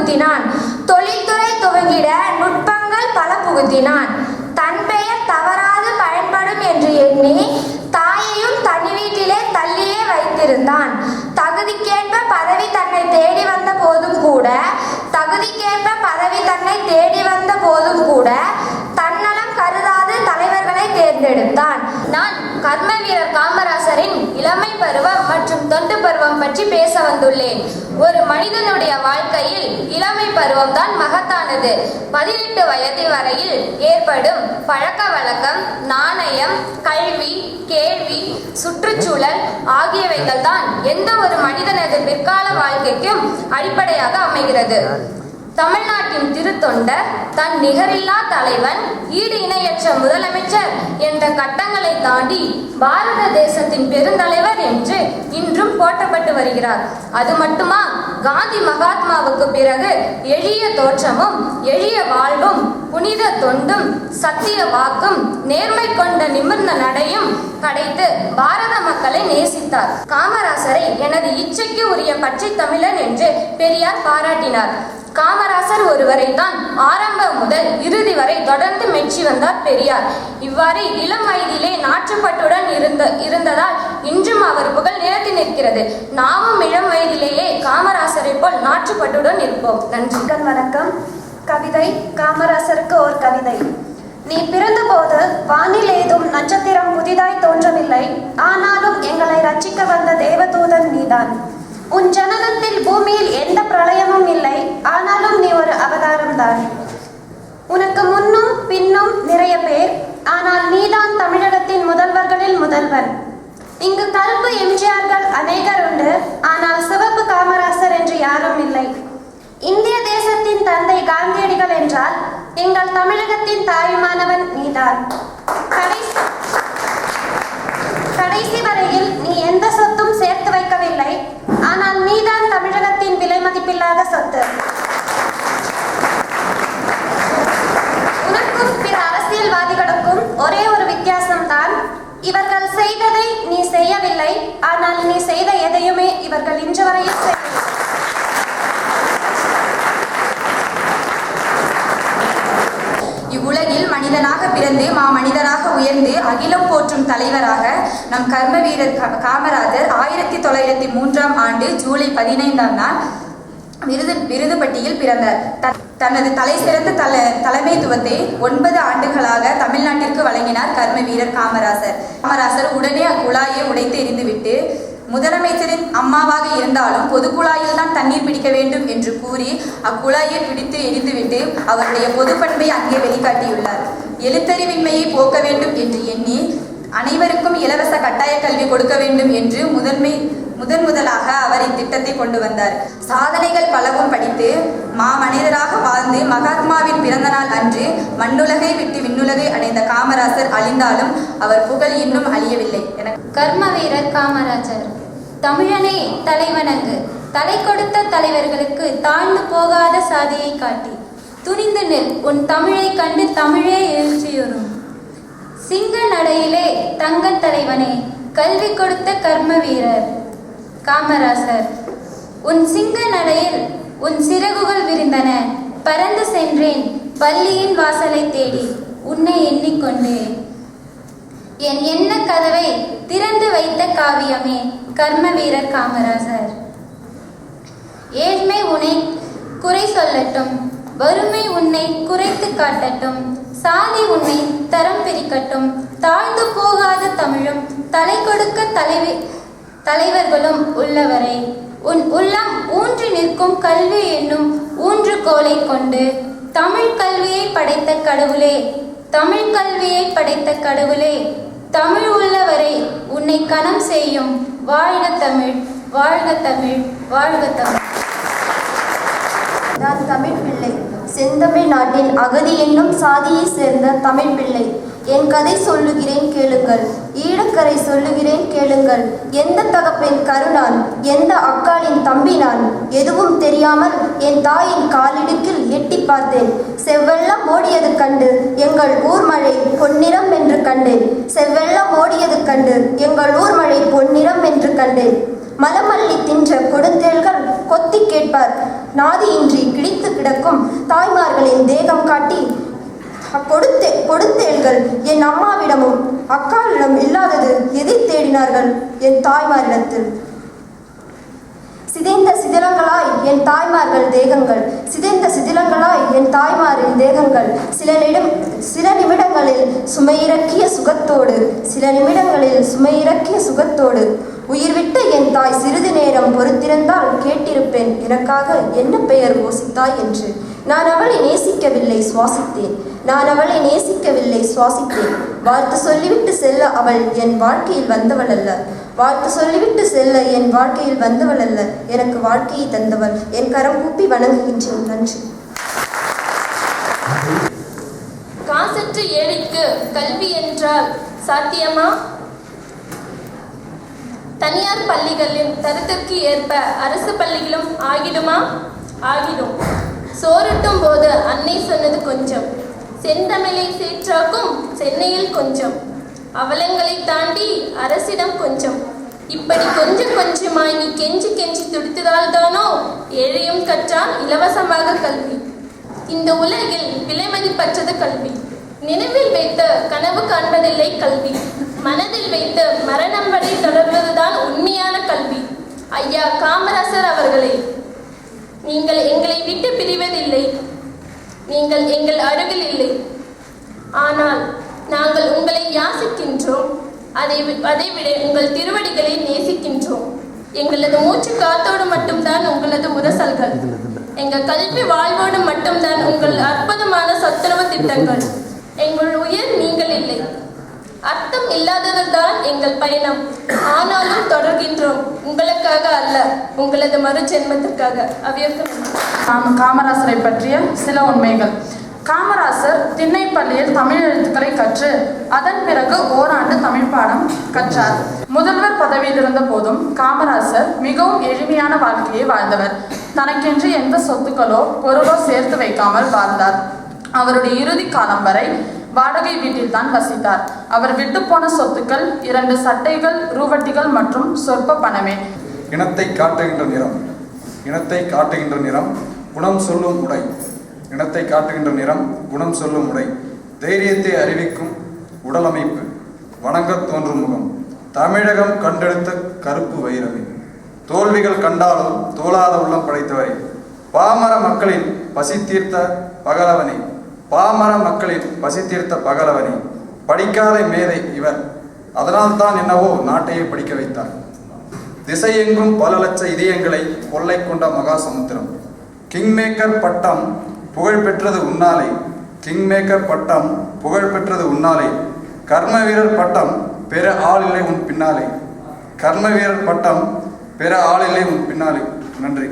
புகுத்தினான். தொழில்துறை துவங்கிட நுட்பங்கள் பல புகுத்தினான். தன் பெயர் தவறாது பயன்படும் என்று எண்ணி தாயையும் தனி வீட்டிலே தள்ளியே வைத்திருந்தான். தகுதிக்கேற்ப பதவி தன்னை தேடி வந்த போதும் கூட தன்னலம் கருதாது தலைவர்களை தேர்ந்தெடுத்தான். நான் கர்ம வீரர் காமராசரின் இளமை பருவம் மற்றும் தொண்டு பருவம் பற்றி பேச வந்துள்ளேன். ஒரு மனிதனுடைய வாழ்க்கையில் இளமை பருவம் தான் மகத்தானது. 18 வயது வரையில் ஏற்படும் பழக்க வழக்கம், நாணயம், கல்வி, கேள்வி, சுற்றுச்சூழல் ஆகியவைகள் தான் எந்த ஒரு மனிதனது பிற்கால வாழ்க்கைக்கும் அடிப்படையாக அமைகிறது. தமிழ்நாட்டின் திருத்தொண்டர், தன் நிகரில்லா தலைவன், ஈடு இணையற்ற முதலமைச்சர் என்ற கட்டங்களை தாண்டி பாரத தேசத்தின் பெருந்தலைவர் என்று இன்றும் போற்றப்பட்டு வருகிறார். அது மட்டுமா, காந்தி மகாத்மாவுக்கு பிறகு எளிய தோற்றமும் எளிய வாழ்வும் புனித தொண்டும் சத்திய வாக்கும் நேர்மை கொண்ட நிமிர்ந்த நடையும் படைத்து பாரத மக்களை நேசித்தார். காமராசரை எனது இச்சைக்கு உரிய பச்சை தமிழன் என்று பெரியார் பாராட்டினார். காமராசர் ஒருவரை தான் ஆரம்பம் முதல் இறுதி வரை தொடர்ந்து மெச்சி வந்தார் பெரியார். இவ்வாறு இளம் வயதிலே நாற்றுப்பட்டுடன் இருந்ததால் இன்றும் அவர் புகழ் நிலைத்து நிற்கிறது. நாமும் இளம் வயதிலேயே காமராசரை போல் நாற்றுப்பட்டுடன் இருப்போம். நன்றி. வணக்கம். கவிதை காமராசருக்கு ஒரு கவிதை. நீ பிறந்தபோது வானில் ஏதும் நட்சத்திரம் புதிதாய் தோன்றவில்லை. ஆனாலும் எங்களை ரட்சிக்க வந்த தேவதூதன் நீதான். உன் ஜனனத்தில் பூமியில் எந்த பிரளயமும் இல்லை. ஆனாலும் நீ ஒரு அவதாரம் தான். உனக்கு முன்னும் பின்னும் நிறைய பேர். ஆனால் நீதான் தமிழகத்தின் முதல்வர்களில் முதல்வன். இங்கு கருப்பு எம்ஜிஆர்கள் அநேகர் உண்டு. ஆனால் சிவப்பு காமராசர் என்று யாரும் இல்லை. இந்திய தேசத்தின் தந்தை காந்தியடிகள் என்றால் எங்கள் தமிழகத்தின் தாயுமானவன் நீதான். கடைசி வரையில் நீ எந்த சொத்தும் சேர்த்து வைக்கவில்லை. ஆனால் நீதான் தமிழகத்தின் விலை மதிப்பில்லாத சொத்து. உனக்கும் பிற அரசியல்வாதிகளுக்கும் ஒரே ஒரு வித்தியாசம்தான். இவர்கள் செய்ததை நீ செய்யவில்லை. ஆனால் நீ செய்த எதையுமே இவர்கள் இன்று வரையில் செய்யவில்லை. இவ்வுலகில் மனிதனாக பிறந்து மனிதனாக உயர்ந்து அகிலம் போற்றும் தலைவராக நம் கர்ம வீரர் காமராஜர் 1903ஆம் ஆண்டு ஜூலை 15ஆம் நாள் விருதுப்பட்டியில் பிறந்தார். தனது தலை சிறந்த தலைமைத்துவத்தை 9 ஆண்டுகளாக தமிழ்நாட்டிற்கு வழங்கினார் கர்ம வீரர் காமராசர் உடனே அக்குழாயை உடைத்து எறிந்துவிட்டு, முதலமைச்சரின் அம்மாவாக இருந்தாலும் பொது குழாயில் தான் தண்ணீர் பிடிக்க வேண்டும் என்று கூறி அக்குழாயை பிடித்து எரிந்துவிட்டு அவருடைய பொது பண்பை அங்கே வெளிக்காட்டியுள்ளார். எழுத்தறிவின்மையை போக்க வேண்டும் என்று எண்ணி அனைவருக்கும் இலவச கட்டாய கல்வி கொடுக்க வேண்டும் என்று முதலாக அவர் இத்திட்டத்தை கொண்டு வந்தார். சாதனைகள் பலவும் படித்து மனிதராக வாழ்ந்து மகாத்மாவின் பிறந்த நாள் அன்று மண்ணுலகை விட்டு விண்ணுலகை அடைந்த காமராசர் அழிந்தாலும் அவர் புகழ் இன்னும் அழியவில்லை. கர்ம வீரர் காமராஜர். தமிழனே தலைவணங்கு, தலை கொடுத்த தலைவர்களுக்கு தாழ்ந்து போகாத சாதியை காட்டி துணிந்து நில், உன் தமிழை கண்டு தமிழே எழுச்சியுறும். சிங்க நடையிலே தங்கத் தலைவனே, கல்வி கொடுத்த கர்ம வீரர் காமராசர். உன் சிங்க நடையில் உன் சிறகுகள் விரிந்தன. பறந்து சென்றேன் பள்ளியின் வாசலை தேடி, உன்னை எண்ணிக்கொண்டே. என் எண்ண கதவை திறந்து வைத்த காவியமே கர்ம வீரர் காமராசர். ஏழ்மை உன்னை குறை சொல்லட்டும், வறுமை உன்னை குறைத்து காட்டட்டும், சாதி உன்னை தரம் பிரிக்கட்டும், தாழ்ந்து போகாத தமிழும் தலை கொடுக்க தலைவர்களும் உள்ளவரை உன் உள்ளம் ஊன்றி நிற்கும் கல்வி என்னும் ஊன்றுகோலை கொண்டு தமிழ் கல்வியை படைத்த கடவுளே, தமிழ் கல்வியை படைத்த கடவுளே, தமிழ் உள்ளவரை உன்னை கனம் செய்யும். வாழ்க தமிழ், வாழ்க தமிழ், வாழ்க தமிழ். நான் தமிழ் பிள்ளை, செந்தமிழ் நாட்டின் அகதி என்னும் சாதியை சேர்ந்த தமிழ் பிள்ளை. என் கதை சொல்லுகிறேன் கேளுங்கள், ஈழக்கரை சொல்லுகிறேன் கேளுங்கள். எந்த தகப்பின் கருணான், எந்த அக்காளின் தம்பி நான், எதுவும் தெரியாமல் என் தாயின் காலிடுக்கில் எட்டி பார்த்தேன். செவ்வெள்ளம் ஓடியது கண்டு எங்கள் ஊர் மழை பொன்னிறம் என்று கண்டேன். செவ்வெள்ளம் ஓடியது கண்டு எங்கள் ஊர் மழை பொன்னிறம் என்று கண்டேன். மலமல்லி தின்ற கொடுந்தேள்கள் கொத்தி கேட்பார். நாதியின்றி கிழித்து கிடக்கும் தாய்மார்களின் தேகம் காட்டி கொடுந்தேள்கள் என் அம்மாவிடமும் அக்காளிடம் இல்லாதது எதை தேடினார்கள் என் தாய்மாரிடத்தில். சிதைந்த சிதிலங்களாய் என் தாய்மார்கள் தேகங்கள், சிதைந்த சிதிலங்களாய் என் தாய்மாரின் தேகங்கள். சில நிமிடங்களில் சுமையிறக்கிய சுகத்தோடு உயிர்விட்ட என் தாய் சிறிது நேரம் பொறுத்திருந்தால் கேட்டிருப்பேன் எனக்காக என்ன பெயர் ஓசித்தாய் என்று. நான் அவளை நேசிக்கவில்லை, சுவாசித்தேன். வாழ்த்து சொல்லிவிட்டு செல்ல அவள் என் வாழ்க்கையில் வந்தவள் அல்ல, எனக்கு வாழ்க்கையை தந்தவள். என் கரம் கூப்பி வணங்குகின்றேன். நன்றி. காசற்ற ஏழைக்கு கல்வி என்றால் சாத்தியமா? தனியார் பள்ளிகளின் தரத்திற்கு ஏற்ப அரசு பள்ளிகளும் ஆகிடும். சோறுட்டும் போது அன்னை சொன்னது கொஞ்சம், செந்தமிழை சேற்றாக்கும் சென்னையில் கொஞ்சம், அவலங்களை தாண்டி அரசிடம் கொஞ்சம். இப்படி கொஞ்சம் கொஞ்சமாய் நீ கெஞ்சி துடித்ததால் தானோ ஏழையும் கற்றான் இலவசமாக கல்வி. இந்த உலகில் விலைமதிப்பற்றது கல்வி. நினைவில் வைத்து கனவு காண்பதில்லை கல்வி, மனதில் வைத்து மரணம் வரை தொடர்வதுதான் உண்மையான கல்வி. ஐயா காமராசர் அவர்களே, நீங்கள் எங்களை விட்டு பிரிவதில்லை, நீங்கள் எங்கள் அருகில் இல்லை. ஆனால் நாங்கள் உங்களை யாசிக்கின்றோம், அதைவிட உங்கள் திருவடிகளை நேசிக்கின்றோம். எங்களது மூச்சு காத்தோடு மட்டும்தான் உங்களது உரசல்கள், எங்கள் கல்வி வாழ்வோடு மட்டும்தான் உங்கள் அற்புதமான சத்துணவு திட்டங்கள். எங்கள் உயிர் நீங்கள் இல்லை, அர்த்தம் இல்லாததுதான் எங்கள் பயணம். ஆனாலும் தொடர்கின்றோம், உங்களுக்காக அல்ல, உங்களது மறுஜென்மத்திற்காக. காமராசரை பற்றிய சில உண்மைகள். காமராசர் திண்ணைப்பள்ளியில் தமிழ் எழுத்துக்களை கற்று அதன் பிறகு ஓராண்டு தமிழ் பாடம் கற்றார். முதல்வர் பதவியில் இருந்த போதும் காமராசர் மிகவும் எளிமையான வாழ்க்கையை வாழ்ந்தவர். தனக்கென்று எந்த சொத்துக்களோ பொருளோ சேர்த்து வைக்காமல் வாழ்ந்தார். அவருடைய இறுதி காலம் வரை வாடகை வீட்டில் தான் வசித்தார். அவர் விட்டு போன சொத்துக்கள் 2 சட்டைகள், ரூவட்டிகள் மற்றும் சொற்ப பணமே. இனத்தை காட்டுகின்ற நிறம், குணம் சொல்லும் உடை. இனத்தை காட்டுகின்ற நிறம், குணம் சொல்லும் உடை. தைரியத்தை அறிவிக்கும் உடலமைப்பு, வணங்கத் தோன்றும் முகம். தமிழகம் கண்டெடுத்த கருப்பு வைரமே. தோல்விகள் கண்டாலும் தோளாத உள்ளம் படைத்தவரே. பாமர மக்களின் பசி தீர்த்த பகலவனே. படிக்காத மேதை இவர், அதனால்தான் என்னவோ நாட்டையே படிக்க வைத்தார். திசையெங்கும் பல லட்ச இதயங்களை கொள்ளை கொண்ட மகா சமுத்திரம். கிங்மேக்கர் பட்டம் புகழ் பெற்றது உன்னாலே. கர்ம வீரர் பட்டம் பெற ஆள் இல்லை உன் பின்னாலே. நன்றி.